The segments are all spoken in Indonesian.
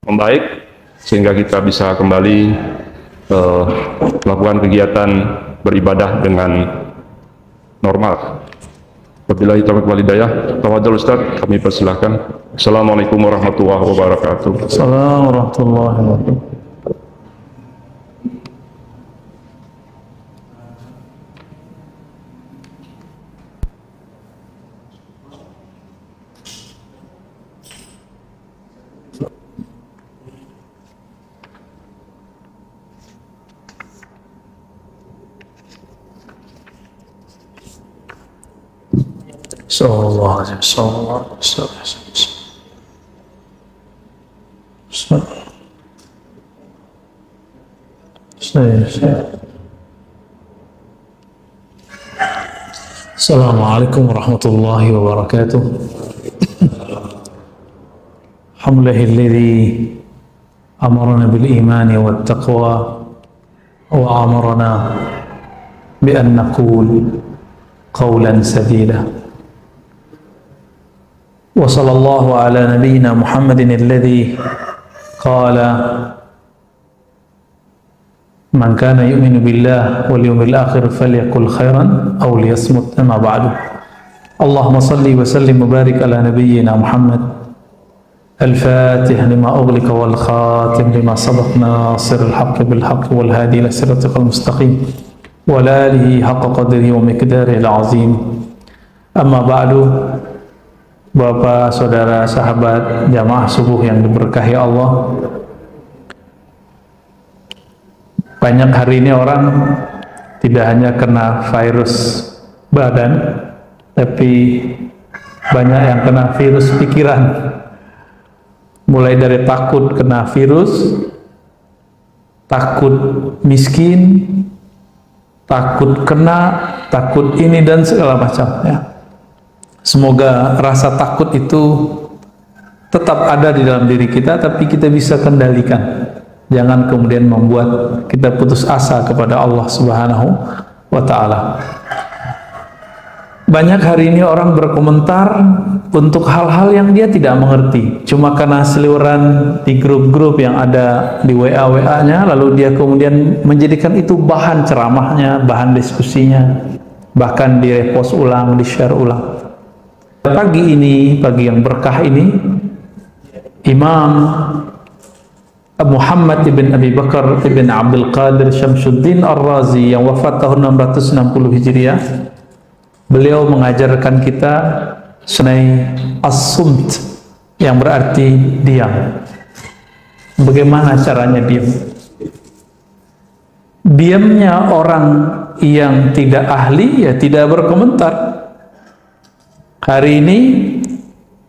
membaik sehingga kita bisa kembali melakukan kegiatan beribadah dengan normal. Wabillahi taufiq wal hidayah. Tafadhol Ustaz, kami persilahkan. Assalamualaikum warahmatullahi wabarakatuh. Assalamualaikum warahmatullahi wabarakatuh. Sallallahu alaihi wasallam. Assalamualaikum warahmatullahi wabarakatuh. Alhamdulillahilladzi amarna bil imani wat taqwa wa amarna bi an naqul qawlan sadida. Wa sallallahu ala nabiyyina Muhammadin alladzi qala man kana yu'minu billah wal yawmil akhir falyakul khairan aw liyasmut. Amma ba'du. Allahumma salli wa sallim wa barik ala nabiyyina Muhammad al-fatih lima ughliqa wal khatim lima sabaq nasiril haqqi bil haqqi wal hadi ila siratikal mustaqim wa alihi haqqa qadrihi wa miqdarihi al-azim. Amma ba'du. Bapak, saudara, sahabat, jamaah subuh yang diberkahi Allah, banyak hari ini orang tidak hanya kena virus badan, tapi banyak yang kena virus pikiran. Mulai dari takut kena virus, takut miskin, takut kena, takut ini dan segala macam, ya. Semoga rasa takut itu tetap ada di dalam diri kita, tapi kita bisa kendalikan. Jangan kemudian membuat kita putus asa kepada Allah Subhanahu wa Ta'ala. Banyak hari ini orang berkomentar untuk hal-hal yang dia tidak mengerti, cuma karena seliweran di grup-grup yang ada di WA-WA-nya, lalu dia kemudian menjadikan itu bahan ceramahnya, bahan diskusinya, bahkan di repost ulang, di share ulang. Pagi ini, pagi yang berkah ini, Imam Muhammad ibn Abi Bakar ibn Abdul Qadir Syamsuddin Ar-Razi yang wafat tahun 660 Hijriah, beliau mengajarkan kita sunai as-sumt, yang berarti diam. Bagaimana caranya diam? Diamnya orang yang tidak ahli, ya tidak berkomentar. Hari ini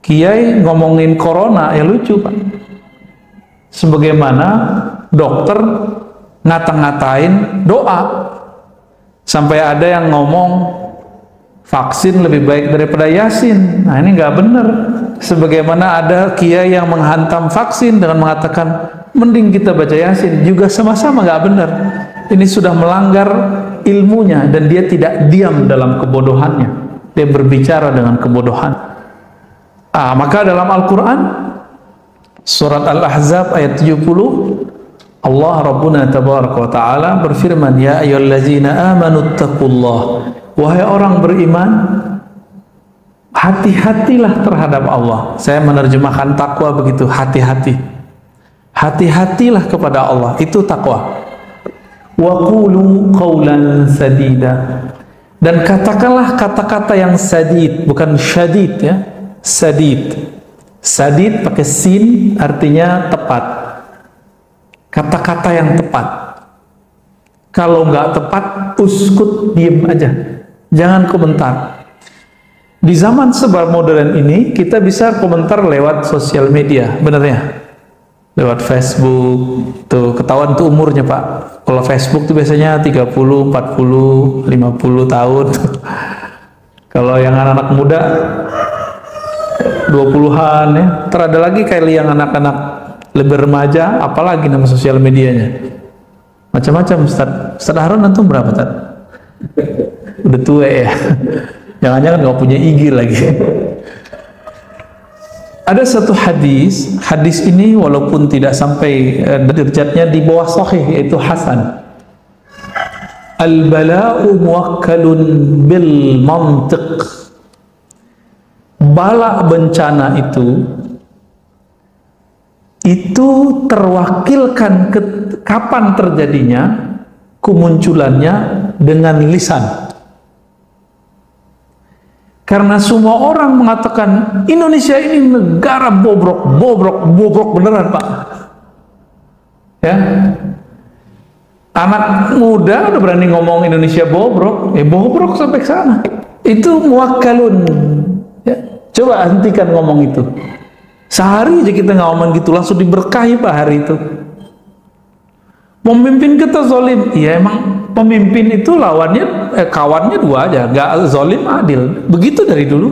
kiai ngomongin corona, ya lucu Pak. Sebagaimana dokter ngata-ngatain doa, sampai ada yang ngomong vaksin lebih baik daripada Yasin. Nah, ini nggak benar. Sebagaimana ada kiai yang menghantam vaksin dengan mengatakan mending kita baca Yasin, juga sama-sama nggak benar. Ini sudah melanggar ilmunya, dan dia tidak diam dalam kebodohannya. Dia berbicara dengan kebodohan. Maka dalam Al-Quran surat Al-Ahzab ayat 70, Allah Rabbuna Tabaraka wa Ta'ala berfirman, ya ayyuhallazina amanu taqullah, wahai orang beriman, hati-hatilah terhadap Allah. Saya menerjemahkan takwa begitu, hati-hati. Hati-hatilah kepada Allah, itu takwa. Wa qulu qawlan sadida, dan katakanlah kata-kata yang sadid, bukan syadid, ya. Sadid. Sadid pakai sin, artinya tepat. Kata-kata yang tepat. Kalau nggak tepat, uskut, diem aja. Jangan komentar. Di zaman serba modern ini, kita bisa komentar lewat sosial media, bener ya? Lewat Facebook, tuh ketahuan tuh umurnya Pak. Kalau Facebook tuh biasanya 30, 40, 50 tahun. Kalau yang anak-anak muda 20-an, ya. Terada lagi kayak yang anak-anak lebih remaja, apalagi nama sosial medianya. Macam-macam Ustaz. Ustaz Harun antum berapa Ustaz? Udah tua ya. Jangan-jangan nggak punya IG lagi. Ada satu hadis ini walaupun tidak sampai derajatnya di bawah sahih, yaitu hasan. Al-bala'u muwakkalun bil mantiq. Bala bencana itu terwakilkan kapan terjadinya, kemunculannya dengan lisan. Karena semua orang mengatakan Indonesia ini negara bobrok beneran, Pak. Ya, anak muda udah berani ngomong Indonesia bobrok, bobrok sampai ke sana. Itu muwakkalun. Ya, coba hentikan ngomong itu. Sehari aja kita nggak ngomong gitu, langsung diberkahi Pak hari itu. Pemimpin kita zalim, iya emang pemimpin itu lawannya, kawannya dua aja, nggak zalim adil. Begitu dari dulu.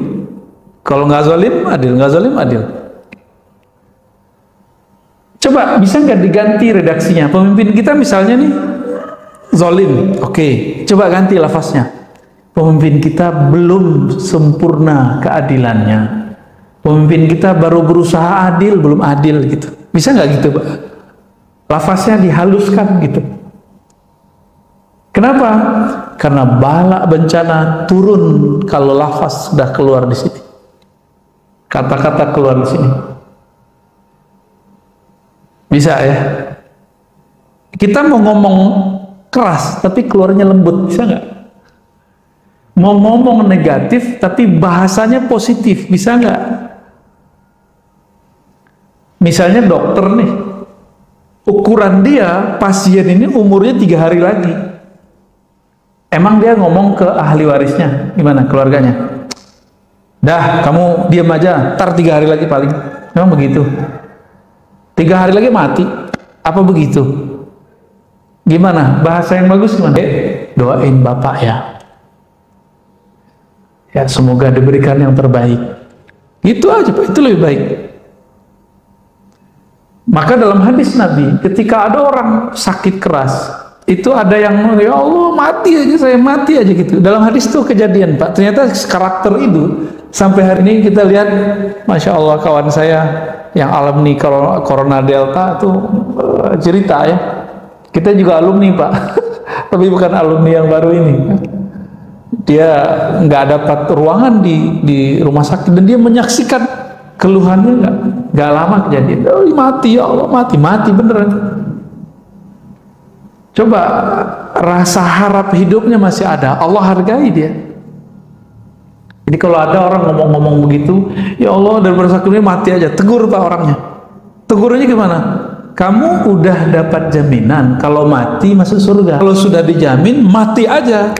Kalau nggak zalim adil, nggak zalim adil. Coba bisa nggak diganti redaksinya? Pemimpin kita misalnya nih zalim, oke, coba ganti lafaznya. Pemimpin kita belum sempurna keadilannya. Pemimpin kita baru berusaha adil, belum adil gitu. Bisa nggak gitu, Pak? Lafaznya dihaluskan gitu. Kenapa? Karena bala bencana turun kalau lafaz sudah keluar di sini. Kata-kata keluar di sini. Bisa ya? Kita mau ngomong keras tapi keluarnya lembut, bisa nggak? Mau ngomong negatif tapi bahasanya positif, bisa nggak? Misalnya dokter nih, ukuran dia pasien ini umurnya 3 hari lagi. Emang dia ngomong ke ahli warisnya, gimana keluarganya? Dah, kamu diam aja, ntar 3 hari lagi paling. Memang begitu? 3 hari lagi mati? Apa begitu? Gimana? Bahasa yang bagus gimana? Doain bapak ya. Ya, semoga diberikan yang terbaik. Itu aja Pak, itu lebih baik. Maka dalam hadis Nabi, ketika ada orang sakit keras, itu ada yang, ya Allah mati aja, saya mati aja gitu. Dalam hadis itu kejadian Pak, ternyata karakter itu sampai hari ini kita lihat, Masya Allah kawan saya yang alumni Corona Delta itu cerita ya, kita juga alumni Pak, tapi bukan alumni yang baru ini. Dia nggak dapat ruangan di rumah sakit dan dia menyaksikan keluhannya nggak lama kejadian, oh, mati ya Allah, mati beneran. Coba rasa harap hidupnya masih ada, Allah hargai dia. Jadi kalau ada orang ngomong-ngomong begitu, ya Allah daripada sakitnya mati aja, tegur Pak orangnya. Tegurnya gimana? Kamu udah dapat jaminan kalau mati masuk surga. Kalau sudah dijamin mati aja.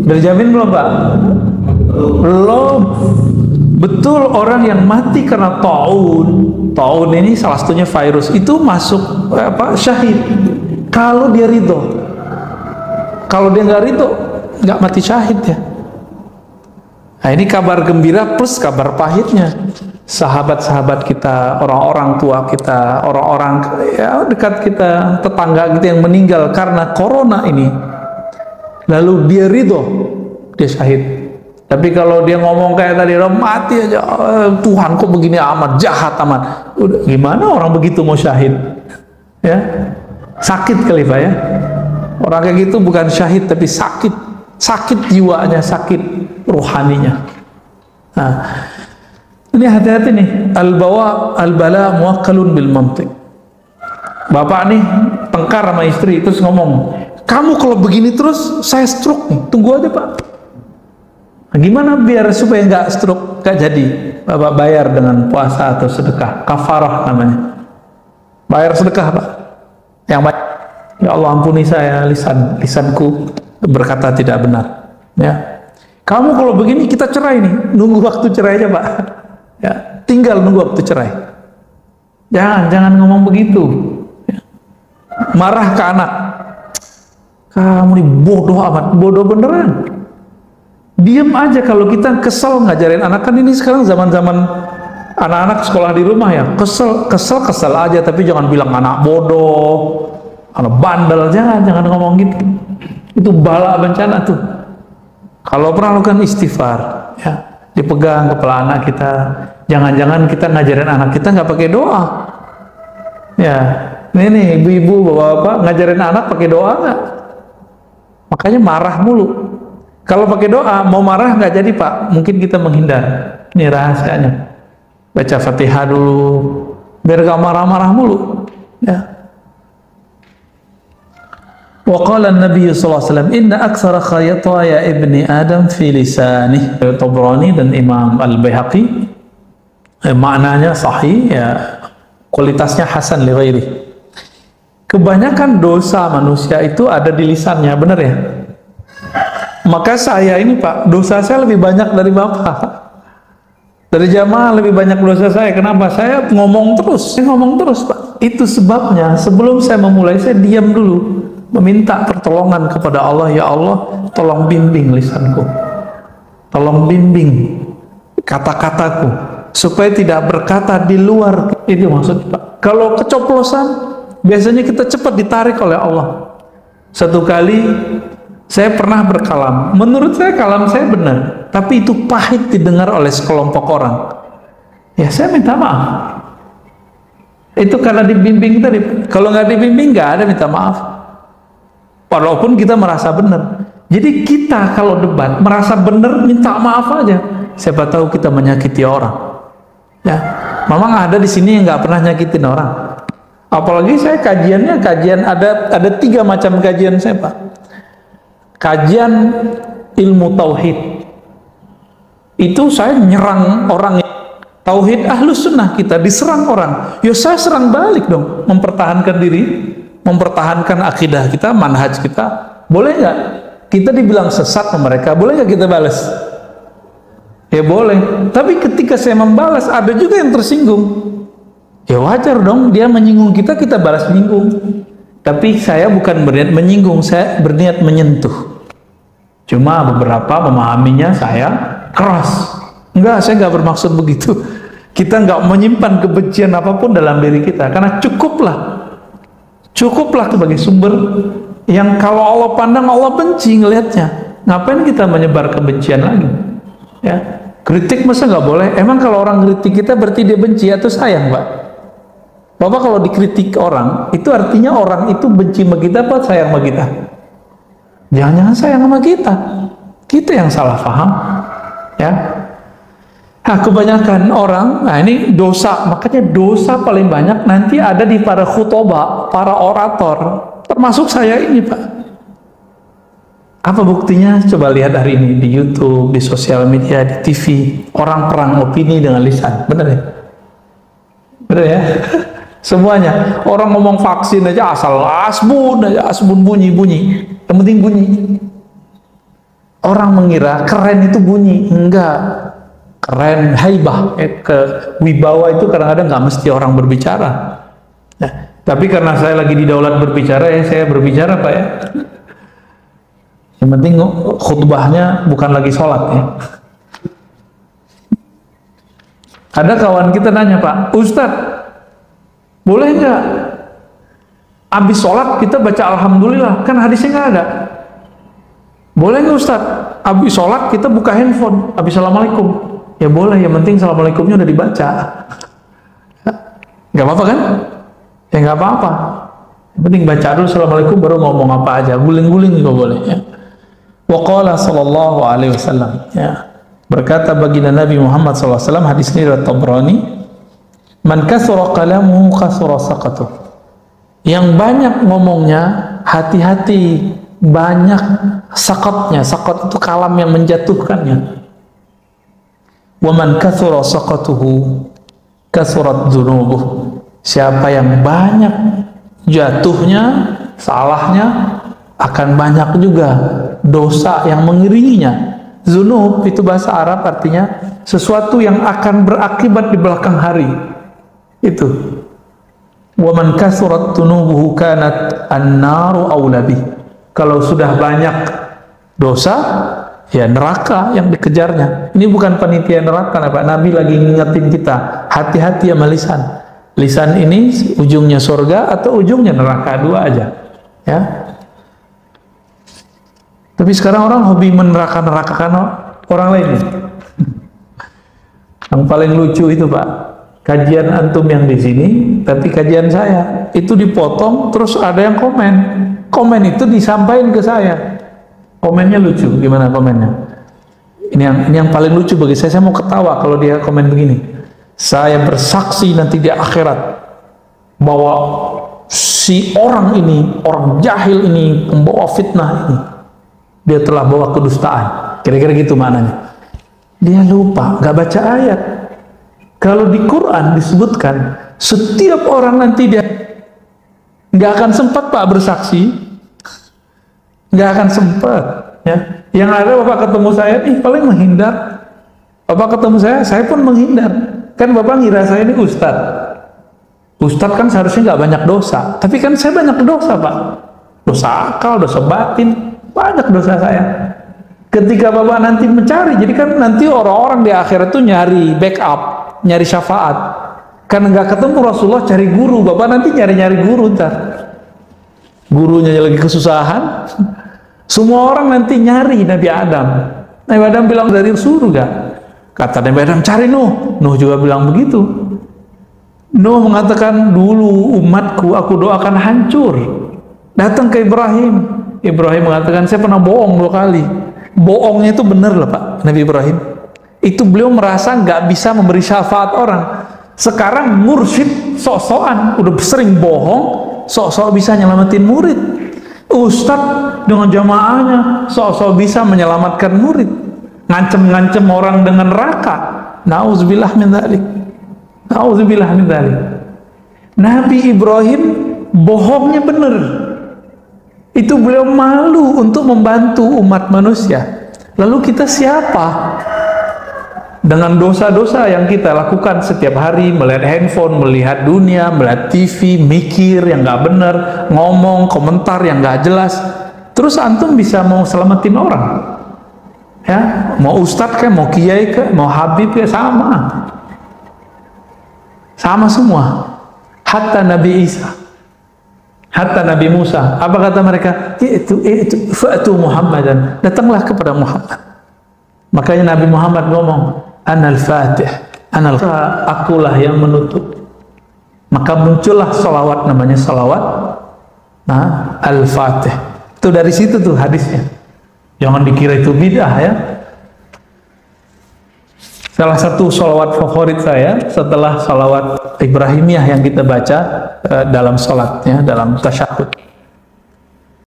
Udah dijamin belum Pak? Belum. Betul, orang yang mati karena taun ini salah satunya virus, itu masuk syahid kalau dia ridho. Kalau dia nggak ridho, nggak mati syahid ya. Nah ini kabar gembira plus kabar pahitnya. Sahabat-sahabat kita, orang-orang tua kita, orang-orang ya dekat kita, tetangga kita yang meninggal karena corona ini, lalu dia ridho, dia syahid. Tapi kalau dia ngomong kayak tadi, mati aja, Tuhan kok begini amat, jahat amat. Udah, gimana orang begitu mau syahid? Ya, sakit kali Pak ya. Orang kayak gitu bukan syahid tapi sakit jiwanya, sakit rohaninya. Nah, ini hati-hati nih, al-bala muwakkalun bil mantiq. Bapak nih tengkar sama istri terus ngomong, kamu kalau begini terus saya stroke nih, tunggu aja Pak. Nah, gimana biar supaya nggak stroke, nggak jadi? Bapak bayar dengan puasa atau sedekah, kafarah namanya. Bayar sedekah Pak. Yang baik, ya Allah ampuni saya, lisanku berkata tidak benar. Ya, kamu kalau begini kita cerai nih, nunggu waktu cerai aja Pak. Ya, tinggal nunggu waktu cerai. Jangan ngomong begitu. Ya. Marah ke anak, kamu nih bodoh amat, bodoh beneran. Diam aja. Kalau kita kesel ngajarin anak, kan ini sekarang zaman-zaman anak-anak sekolah di rumah ya, kesel aja, tapi jangan bilang anak bodoh, anak bandel, jangan ngomong gitu. Itu bala bencana tuh. Kalau pernah lakukan istighfar, ya, dipegang kepala anak kita. Jangan-jangan kita ngajarin anak kita nggak pakai doa. Ya, ini nih ibu-ibu, bapak-bapak ngajarin anak pakai doa nggak? Makanya marah mulu. Kalau pakai doa, mau marah nggak jadi Pak. Mungkin kita menghindar. Ini rahasianya. Baca Fatihah dulu, biar gak marah-marah mulu. Ya. Wa qala an-nabiy sallallahu alaihi wasallam inna aktsara khayataya ibni adam fi lisanih. Tabrani dan Imam Al-Baihaqi, maknanya sahih, ya, kualitasnya hasan li ghairi. Kebanyakan dosa manusia itu ada di lisannya, benar ya? Maka saya ini Pak, dosa saya lebih banyak dari Bapak, dari jamaah lebih banyak dosa saya. Kenapa? Saya ngomong terus Pak. Itu sebabnya sebelum saya memulai, saya diam dulu, meminta pertolongan kepada Allah. Ya Allah, tolong bimbing lisanku, tolong bimbing kata-kataku, supaya tidak berkata di luar. Ini maksud Pak. Kalau kecoplosan, biasanya kita cepat ditarik oleh Allah. Satu kali saya pernah berkalam, menurut saya kalam saya benar, tapi itu pahit didengar oleh sekelompok orang. Ya saya minta maaf. Itu karena dibimbing tadi. Kalau nggak dibimbing nggak ada minta maaf. Walaupun kita merasa benar. Jadi kita kalau debat merasa benar, minta maaf aja. Siapa tahu kita menyakiti orang. Ya, memang ada di sini yang nggak pernah nyakitin orang. Apalagi saya kajiannya ada 3 macam kajian saya Pak. Kajian ilmu tauhid itu saya nyerang orang. Tauhid ahlus sunnah kita diserang orang, ya saya serang balik dong, mempertahankan diri, mempertahankan akidah kita, manhaj kita. Boleh nggak kita dibilang sesat sama mereka? Boleh nggak kita balas? Ya boleh. Tapi ketika saya membalas, ada juga yang tersinggung. Ya wajar dong, dia menyinggung kita, kita balas menyinggung. Tapi saya bukan berniat menyinggung, saya berniat menyentuh. Cuma beberapa memahaminya saya keras. Enggak, saya enggak bermaksud begitu. Kita enggak menyimpan kebencian apapun dalam diri kita, karena cukuplah sebagai sumber yang kalau Allah pandang Allah benci ngelihatnya. Ngapain kita menyebar kebencian lagi? Ya, kritik masa nggak boleh? Emang kalau orang kritik kita berarti dia benci atau sayang, Pak? Bapak kalau dikritik orang, itu artinya orang itu benci sama kita apa sayang sama kita? Jangan-jangan sayang sama kita. Kita yang salah paham. Ya. Nah, kebanyakan orang, nah ini dosa, makanya dosa paling banyak nanti ada di para khutbah, para orator, termasuk saya ini, Pak. Apa buktinya? Coba lihat hari ini di YouTube, di sosial media, di TV, orang perang opini dengan lisan, benar ya? Benar ya? Semuanya, orang ngomong vaksin aja asal asbun bunyi, yang penting bunyi. Orang mengira keren itu bunyi, enggak. Keren, haibah, wibawa itu kadang-kadang nggak mesti orang berbicara. Nah, tapi karena saya lagi di daulat berbicara, ya saya berbicara, Pak ya. Yang penting khutbahnya bukan lagi sholat ya. Ada kawan kita nanya, Pak, Ustadz, boleh nggak habis sholat kita baca alhamdulillah? Kan hadisnya nggak ada. Boleh nggak Ustadz, habis sholat kita buka handphone, habis assalamualaikum? Ya boleh, yang penting assalamualaikumnya udah dibaca. Nggak apa-apa kan? Ya nggak apa-apa. Yang penting baca dulu assalamualaikum baru ngomong apa aja, guling-guling juga boleh. Ya. Wa qala sallallahu alaihi wasallam. Ya. Berkata baginda Nabi Muhammad sallallahu alaihi wasallam, hadis ini riwayat Tabrani, man kasura kalamuhu kasura saqatuh. Yang banyak ngomongnya, hati-hati, banyak sakatnya. Sakat itu kalam yang menjatuhkannya. Wa man kathura saqatuhu kathurat dzunubuh. Siapa yang banyak jatuhnya, salahnya, akan banyak juga dosa yang mengiringinya. Dzunub itu bahasa Arab artinya sesuatu yang akan berakibat di belakang hari. Itu. Wa man kathurat dzunubuhu kanat an-naru aula bih. Kalau sudah banyak dosa, ya neraka yang dikejarnya. Ini bukan panitia neraka, Pak. Nabi lagi ngingetin kita, hati-hati sama lisan. Lisan ini ujungnya surga atau ujungnya neraka, dua aja. Ya. Tapi sekarang orang hobi meneraka-nerakakan orang lain. Yang paling lucu itu Pak, kajian antum yang di sini, tapi kajian saya itu dipotong, terus ada yang komen. Komen itu disampaikan ke saya. Komennya lucu, gimana komennya? Ini yang paling lucu bagi saya mau ketawa kalau dia komen begini. Saya bersaksi nanti di akhirat bahwa si orang ini, orang jahil ini, pembawa fitnah ini, dia telah bawa kedustaan. Kira-kira gitu maknanya. Dia lupa, nggak baca ayat. Kalau di Quran disebutkan setiap orang nanti dia nggak akan sempat Pak bersaksi, nggak akan sempat. Ya, yang ada Bapak ketemu saya, paling menghindar. Bapak ketemu saya pun menghindar. Kan Bapak ngira saya ini ustadz. Ustadz kan seharusnya nggak banyak dosa, tapi kan saya banyak dosa Pak. Dosa akal, dosa batin, banyak dosa saya. Ketika Bapak nanti mencari, jadi kan nanti orang-orang di akhirat itu nyari backup, nyari syafaat. Kan nggak ketemu Rasulullah, cari guru. Bapak nanti nyari-nyari guru ntar. Gurunya lagi kesusahan. Semua orang nanti nyari Nabi Adam. Nabi Adam bilang dari surga. Kata Nabi Adam, cari Nuh. Nuh juga bilang begitu. Nuh mengatakan, dulu umatku aku doakan hancur. Datang ke Ibrahim. Ibrahim mengatakan, saya pernah bohong 2 kali. Bohongnya itu benar lah Pak, Nabi Ibrahim. Itu beliau merasa nggak bisa memberi syafaat orang. Sekarang mursyid sok-sokan, udah sering bohong, sok-sok bisa nyelamatin murid. Ustadz dengan jamaahnya sok-sok bisa menyelamatkan murid, ngancem-ngancem orang dengan neraka. Nauzubillah min dzalik. Nauzubillah min dzalik. Nabi Ibrahim bohongnya benar. Itu beliau malu untuk membantu umat manusia. Lalu kita siapa? Dengan dosa-dosa yang kita lakukan setiap hari, melihat handphone, melihat dunia, melihat TV, mikir yang nggak benar, ngomong, komentar yang nggak jelas. Terus antum bisa mau selamatin orang? Ya, mau ustadz kayak, mau kiai kayak, mau habib kayak, sama semua. Hatta Nabi Isa, hatta Nabi Musa, apa kata mereka? Itu fa'tu Muhammadan, datanglah kepada Muhammad. Makanya Nabi Muhammad ngomong, Anal Fatih, akulah yang menutup. Maka muncullah salawat, namanya salawat Al-Fatih. Itu dari situ tuh hadisnya. Jangan dikira itu bid'ah ya. Salah satu salawat favorit saya setelah salawat Ibrahimiyah yang kita baca dalam salatnya, dalam tasyahud.